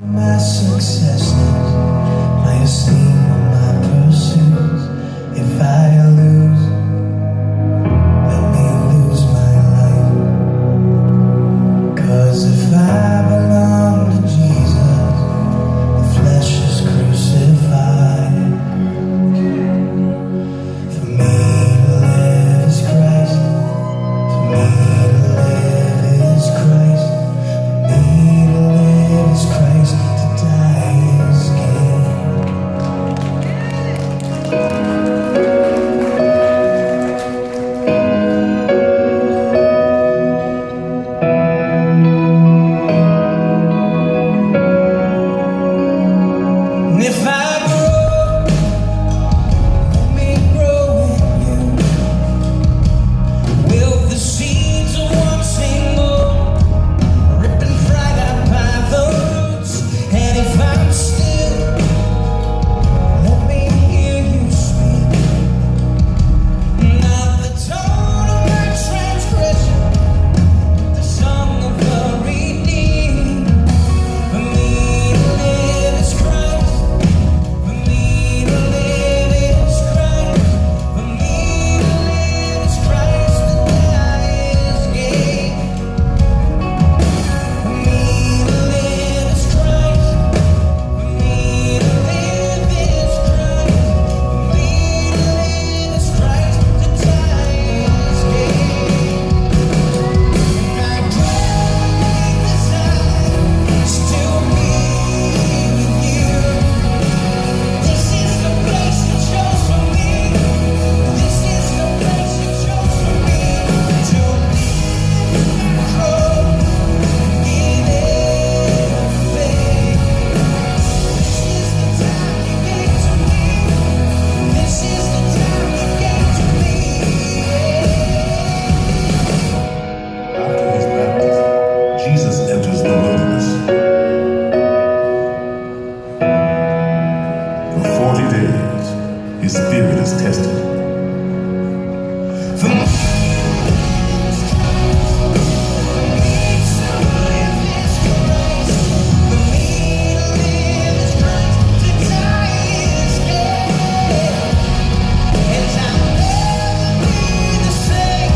My successes, my esteem, or my pursuits. If I lose, let me lose my life. 'Cause if I belong to Jesus, the flesh is crucified. For me to live is Christ. For me to live is Christ. For me to live is Christ. To die is gain. And if I grow, let me grow in you. Will the seeds of one single ripping right out by the roots? And if I'm still, let me hear you speak. Not the tone of my transgression, but the song of the redeemed. For me to live is Christ. For me to live is Christ. For me to live is Christ. To die is gain. For me to live is Christ. For me to live is Christ. For me to live is Christ. To die is gain. My great desire is to be with you. This is the place you chose for me. This is the place you chose for me to grow in everything. This is the time you gave to me. This is the time you gave to me. After his baptism, Jesus enters the wilderness. For 40 days, his spirit is tested. For me to live is Christ. For me to live is Christ. For me to live is Christ. To die is gain. And I'll never be the same.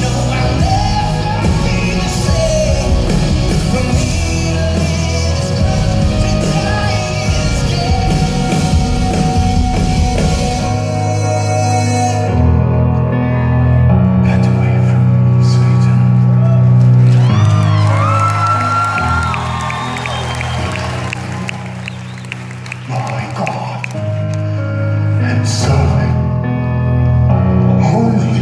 No, I'll never be the same. For me to live is Christ. To die is gain. Get away from me, Satan. My God and serving holy.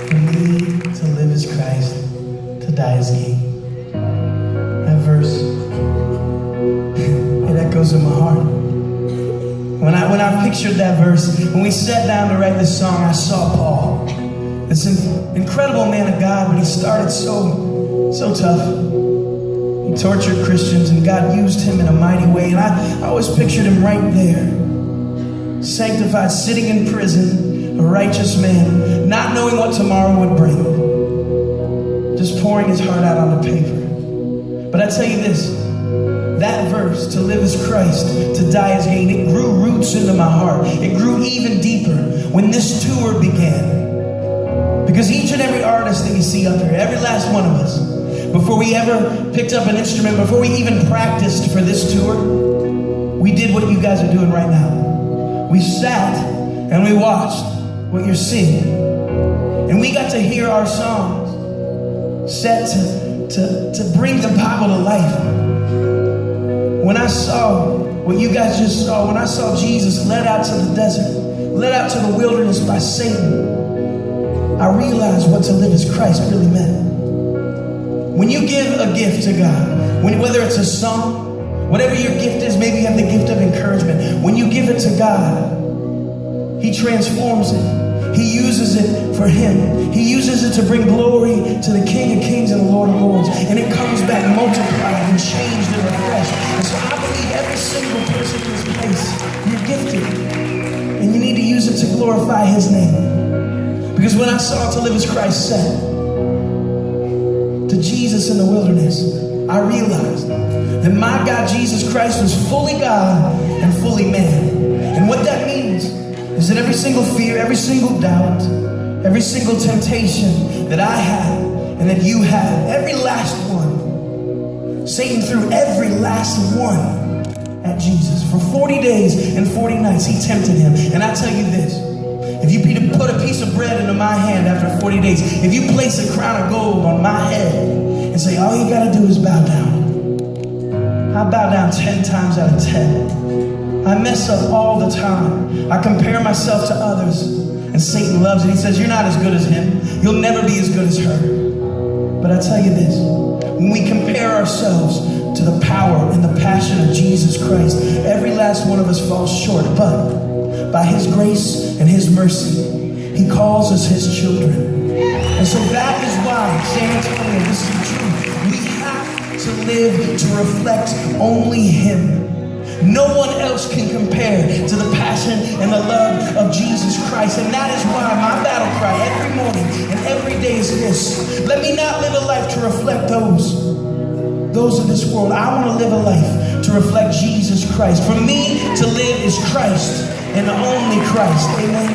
For me to live is Christ, to die is gain. That verse, it echoes in my heart. When I pictured that verse, when we sat down to write this song, I saw Paul. This incredible man of God, but he started so tough. He tortured Christians, and God used him in a mighty way. And I always pictured him right there, sanctified, sitting in prison, a righteous man, not knowing what tomorrow would bring, just pouring his heart out on the paper. But I tell you this, that verse, to live is Christ, to die is gain, it grew roots into my heart. It grew even deeper when this tour began. Because each and every artist that you see up here, every last one of us, before we ever picked up an instrument, before we even practiced for this tour, we did what you guys are doing right now. We sat and we watched what you're seeing. And we got to hear our songs set to bring the Bible to life. When I saw what you guys just saw, when I saw Jesus led out to the desert, led out to the wilderness by Satan, I realized what to live as Christ really meant. When you give a gift to God, whether it's a song, whatever your gift is, maybe you have the gift of encouragement. When you give it to God, He transforms it. He uses it for Him. He uses it to bring glory to the King of Kings and the Lord of Lords. And it comes back multiplied and changed and refreshed. And so I believe every single person in this place, you're gifted. And you need to use use it to glorify his name. Because when I saw to live as Christ said, to Jesus in the wilderness, I realized that my God, Jesus Christ, was fully God and fully man. And what that means is that every single fear, every single doubt, every single temptation that I had and that you had, every last one, Satan threw every last one at Jesus. For 40 days and 40 nights, he tempted him. And I tell you this, if you put a piece of bread into my hand after 40 days, if you place a crown of gold on my head and say, all you gotta do is bow down, I bow down 10 times out of 10. I mess up all the time. I compare myself to others, and Satan loves it. He says, you're not as good as him. You'll never be as good as her. But I tell you this, when we compare ourselves to the power and the passion of Jesus Christ, every last one of us falls short. But by his grace and his mercy, he calls us his children. And so that is why, San Antonio, this is the truth. We have to live to reflect only him. No one else can compare to the passion and the love of Jesus Christ. And that is why my battle cry every morning and every day is this. Let me not live a life to reflect those of this world. I want to live a life to reflect Jesus Christ. For me to live is Christ and only Christ. Amen.